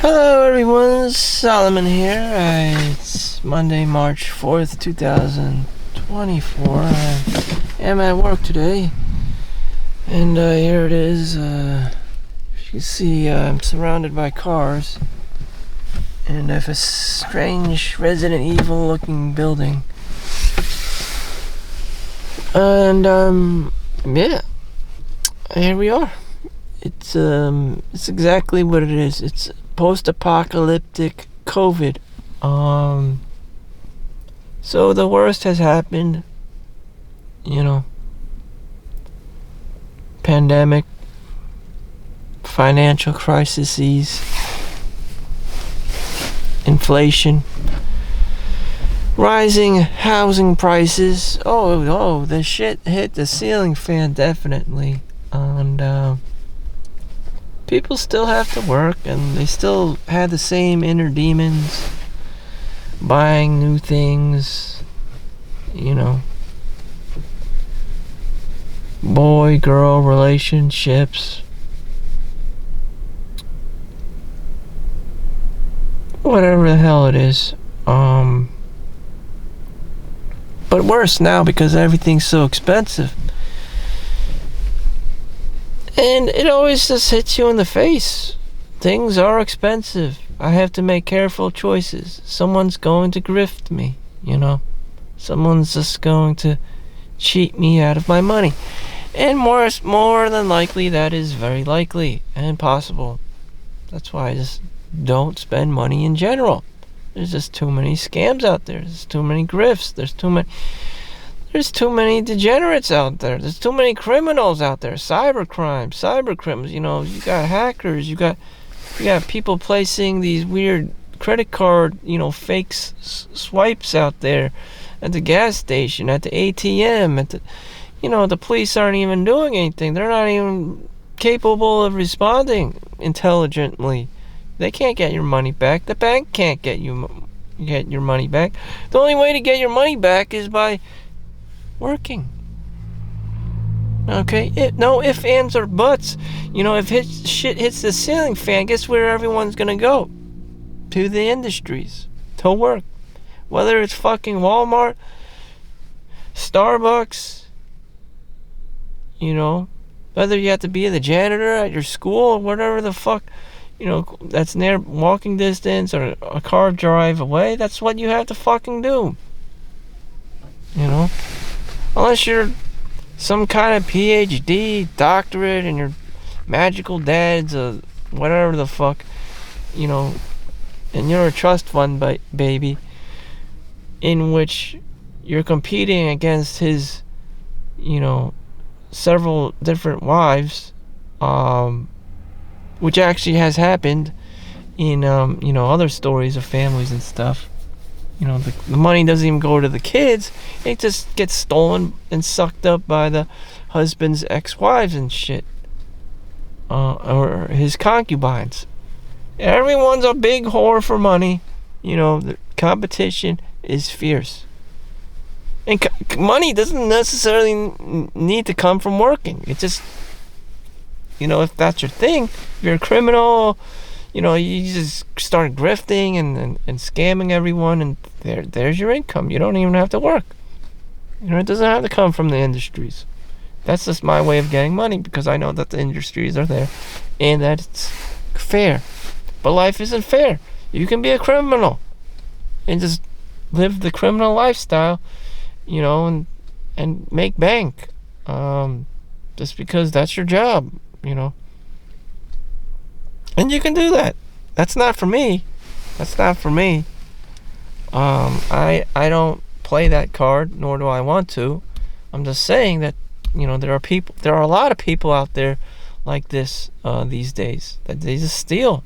Hello everyone, Solomon here. It's Monday, March 4th, 2024. I am at work today, and here it is. As you can see, I'm surrounded by cars, and I have a strange Resident Evil looking building. And, yeah, here we are. It's exactly what it is. It's post-apocalyptic COVID. So the worst has happened. Pandemic, financial crises, inflation, rising housing prices. Oh, the shit hit the ceiling fan, definitely. And, people still have to work, and they still had the same inner demons, buying new things, boy-girl relationships, whatever the hell it is. But worse now because everything's so expensive. And it always just hits you in the face. Things are expensive. I have to make careful choices. Someone's going to grift me, Someone's just going to cheat me out of my money. And more than likely, that is very likely and possible. That's why I just don't spend money in general. There's just too many scams out there. There's too many grifts. There's too many degenerates out there. There's too many criminals out there. Cyber criminals. You got hackers. You got people placing these weird credit card, fake swipes out there at the gas station, at the ATM, the police aren't even doing anything. They're not even capable of responding intelligently. They can't get your money back. The bank can't get your money back. The only way to get your money back is by working. Okay? No ifs, ands, or buts. If shit hits the ceiling fan, guess where everyone's gonna go? To the industries. To work. Whether it's fucking Walmart, Starbucks, whether you have to be the janitor at your school or whatever the fuck, that's near walking distance or a car drive away, that's what you have to fucking do. Unless you're some kind of PhD, doctorate, and your magical dad's a whatever the fuck, and you're a trust fund baby, in which you're competing against his, several different wives, which actually has happened in, other stories of families and stuff. The money doesn't even go to the kids. It just gets stolen and sucked up by the husband's ex-wives and shit. Or his concubines. Everyone's a big whore for money. The competition is fierce. And money doesn't necessarily need to come from working. It just, if that's your thing, if you're a criminal, you just start grifting and scamming everyone, and there's your income. You don't even have to work. It doesn't have to come from the industries. That's just my way of getting money, because I know that the industries are there and that it's fair. But life isn't fair. You can be a criminal and just live the criminal lifestyle, and make bank, just because that's your job, And you can do that. That's not for me. I don't play that card, nor do I want to. I'm just saying that, there are a lot of people out there like this these days, that they just steal,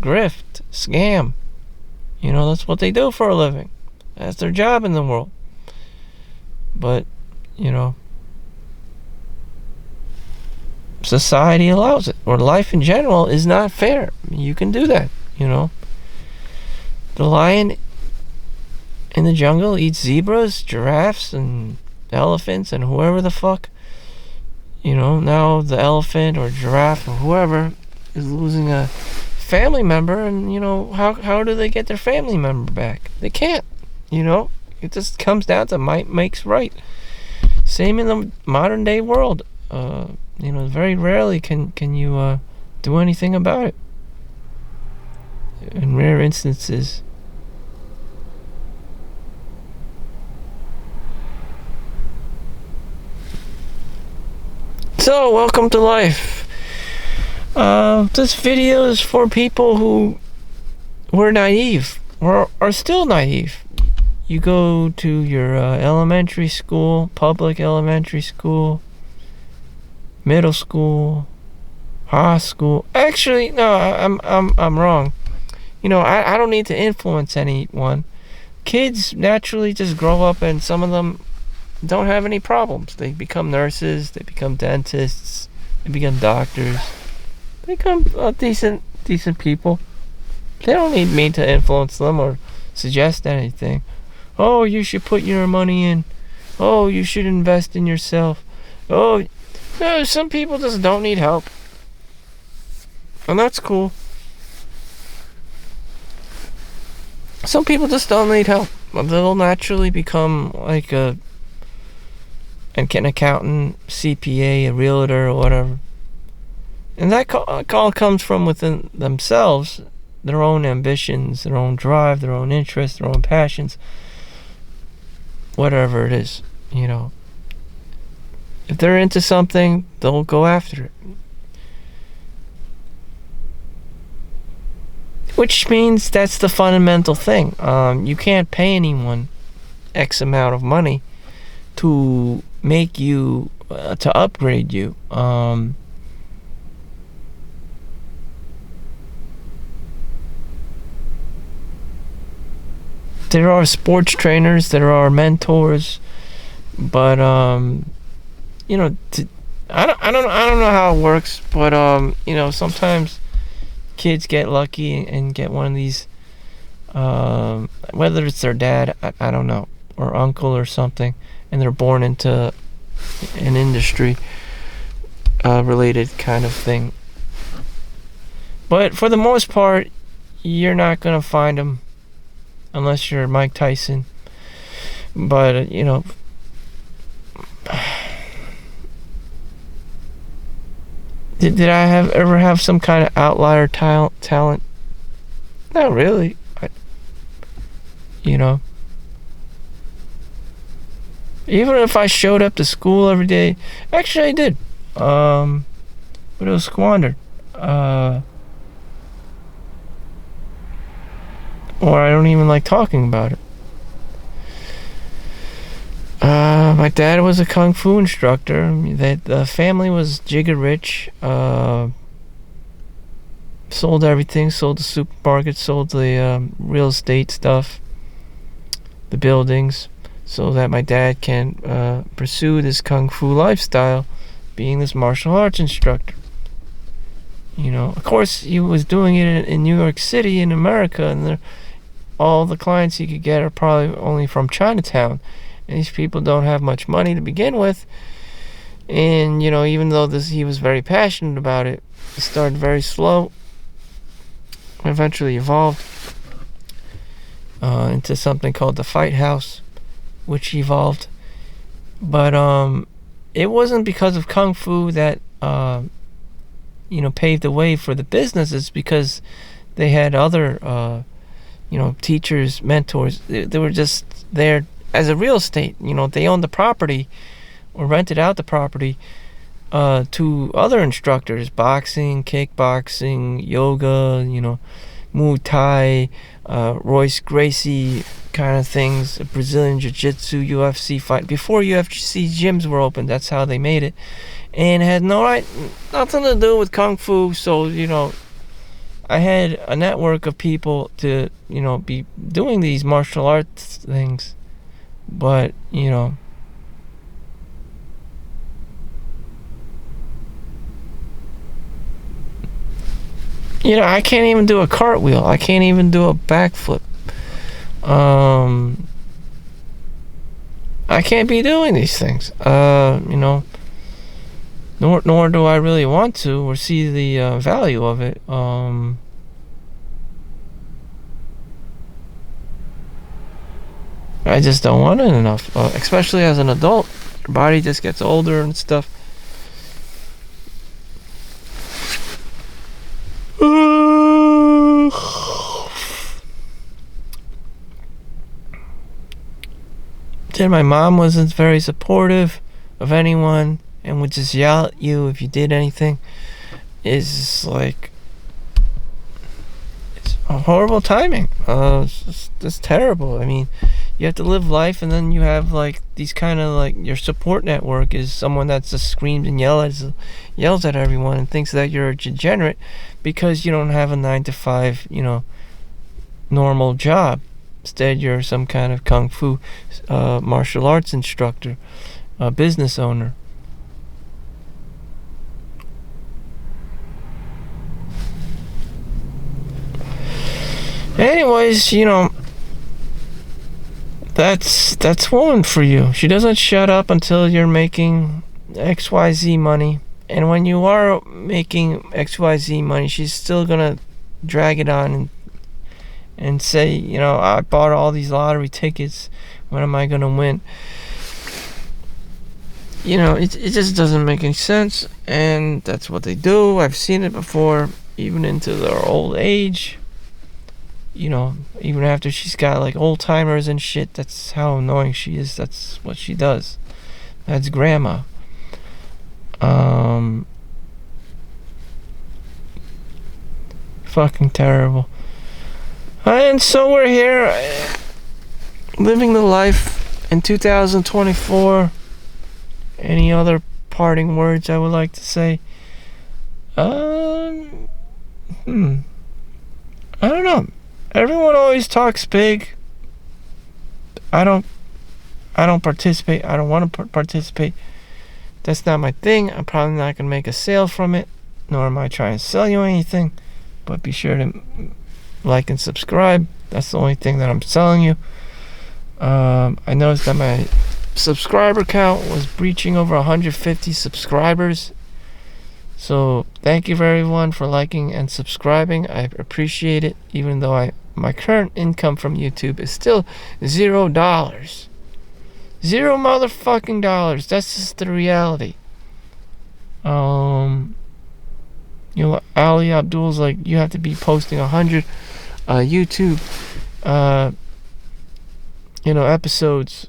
grift, scam. That's what they do for a living. That's their job in the world. But, society allows it, or life in general is not fair. You can do that. The lion in the jungle eats zebras, giraffes, and elephants, and whoever the fuck. Now the elephant or giraffe or whoever is losing a family member, and how do they get their family member back? They can't. It just comes down to might makes right. Same in the modern day world. Very rarely can you do anything about it. In rare instances. So, welcome to life. This video is for people who were naive, or are still naive. You go to your elementary school, public elementary school, middle school, high school. Actually, no, I'm wrong. I don't need to influence anyone. Kids naturally just grow up, and some of them don't have any problems. They become nurses, they become dentists, they become doctors. They become decent people. They don't need me to influence them or suggest anything. Oh, you should put your money in. Oh, you should invest in yourself. Oh, no, some people just don't need help. And that's cool. Some people just don't need help. They'll naturally become like an accountant, CPA, a realtor, or whatever. And that all comes from within themselves, their own ambitions, their own drive, their own interests, their own passions, whatever it is, If they're into something, they'll go after it. Which means that's the fundamental thing. You can't pay anyone X amount of money to make you, to upgrade you. There are sports trainers, there are mentors, but I don't know how it works, but sometimes kids get lucky and get one of these, whether it's their dad, I don't know, or uncle or something, and they're born into an industry related kind of thing. But for the most part, you're not gonna find them unless you're Mike Tyson. But did I ever have some kind of outlier talent? Not really. Even if I showed up to school every day, actually I did, but it was squandered, or I don't even like talking about it. My dad was a kung fu instructor. The family was jigga rich. Sold everything. Sold the supermarket. Sold the real estate stuff. The buildings. So that my dad can pursue this kung fu lifestyle, being this martial arts instructor. Of course, he was doing it in New York City, in America, and all the clients he could get are probably only from Chinatown. And these people don't have much money to begin with. And, even though he was very passionate about it, it started very slow. Eventually evolved into something called the Fight House, which evolved. But it wasn't because of Kung Fu that, paved the way for the business. It's because they had other, teachers, mentors. They were just there as a real estate. They owned the property or rented out the property to other instructors, boxing, kickboxing, yoga, Muay Thai, Royce Gracie kind of things, Brazilian Jiu-Jitsu, UFC fight. Before UFC gyms were open, that's how they made it. And it had nothing to do with Kung Fu, so, I had a network of people to, be doing these martial arts things. But, I can't even do a cartwheel. I can't even do a backflip. I can't be doing these things. Nor do I really want to or see the value of it. I just don't want it enough, especially as an adult. Your body just gets older and stuff. Then my mom wasn't very supportive of anyone and would just yell at you if you did anything. It's like, it's a horrible timing. It's just terrible. I mean, you have to live life, and then you have like these kind of like, your support network is someone that just screams and yells at everyone and thinks that you're a degenerate because you don't have a 9 to 5, normal job. Instead, you're some kind of kung fu martial arts instructor, business owner. Anyways, that's woman for you. She doesn't shut up until you're making XYZ money. And when you are making XYZ money, she's still gonna drag it on and say, I bought all these lottery tickets. When am I gonna win? It just doesn't make any sense. And that's what they do. I've seen it before, even into their old age. Even after she's got like old timers and shit, that's how annoying she is. That's what she does. That's grandma. Fucking terrible. And so we're here, living the life in 2024. Any other parting words I would like to say? I don't know. Everyone always talks big. I don't participate. I don't want to participate. That's not my thing. I'm probably not going to make a sale from it, nor am I trying to sell you anything. But be sure to like and subscribe. That's the only thing that I'm selling you. I noticed that my subscriber count was breaching over 150 subscribers. So thank you everyone for liking and subscribing. I appreciate it, even though my current income from YouTube is still $0. $0 motherfucking dollars. That's just the reality. Ali Abdul's like, you have to be posting 100 YouTube episodes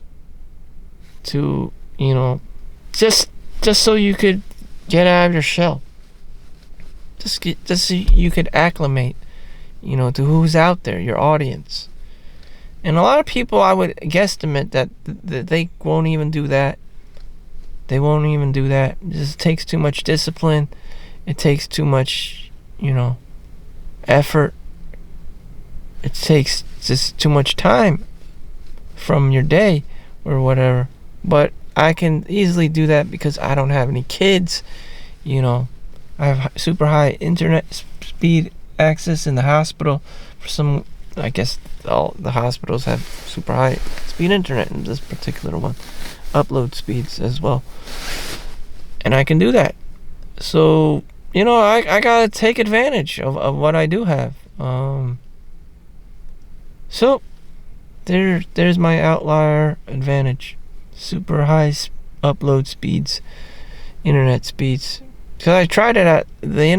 to just so you could get out of your shell. Just so you could acclimate, to who's out there, your audience. And a lot of people, I would guesstimate that they won't even do that. They won't even do that. It just takes too much discipline. It takes too much, effort. It takes just too much time from your day or whatever. But I can easily do that because I don't have any kids. I have super high internet speed access in the hospital. For some, I guess all the hospitals have super high speed internet, in this particular one, upload speeds as well. And I can do that. So, I gotta take advantage of what I do have. So there's my outlier advantage. Super high upload speeds, internet speeds. Because I tried it at the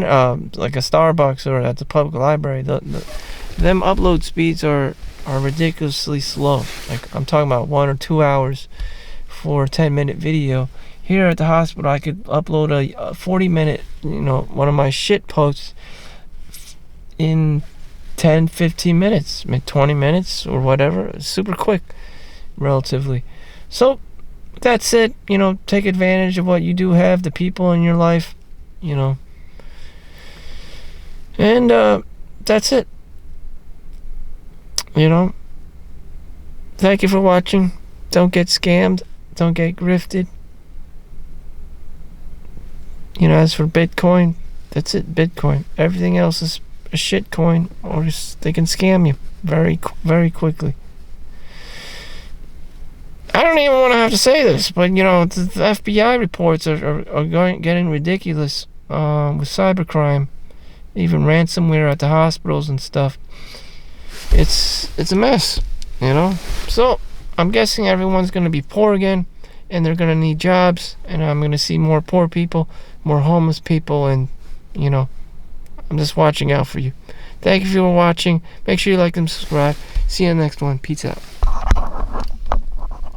like a Starbucks or at the public library. Them upload speeds are ridiculously slow. Like, I'm talking about 1 or 2 hours for a 10-minute video. Here at the hospital, I could upload a 40-minute, one of my shit posts in 10, 15 minutes, 20 minutes or whatever. It's super quick, relatively. So that's it. Take advantage of what you do have, the people in your life, and that's it. Thank you for watching. Don't get scammed. Don't get grifted. As for Bitcoin, that's it. Bitcoin. Everything else is a shit coin, or they can scam you very, very quickly. I don't even want to have to say this, but the FBI reports are getting ridiculous with cybercrime, even ransomware at the hospitals and stuff. It's a mess, So I'm guessing everyone's going to be poor again, and they're going to need jobs, and I'm going to see more poor people, more homeless people, and, you know, I'm just watching out for you. Thank you for watching. Make sure you like and subscribe. See you in the next one. Peace out.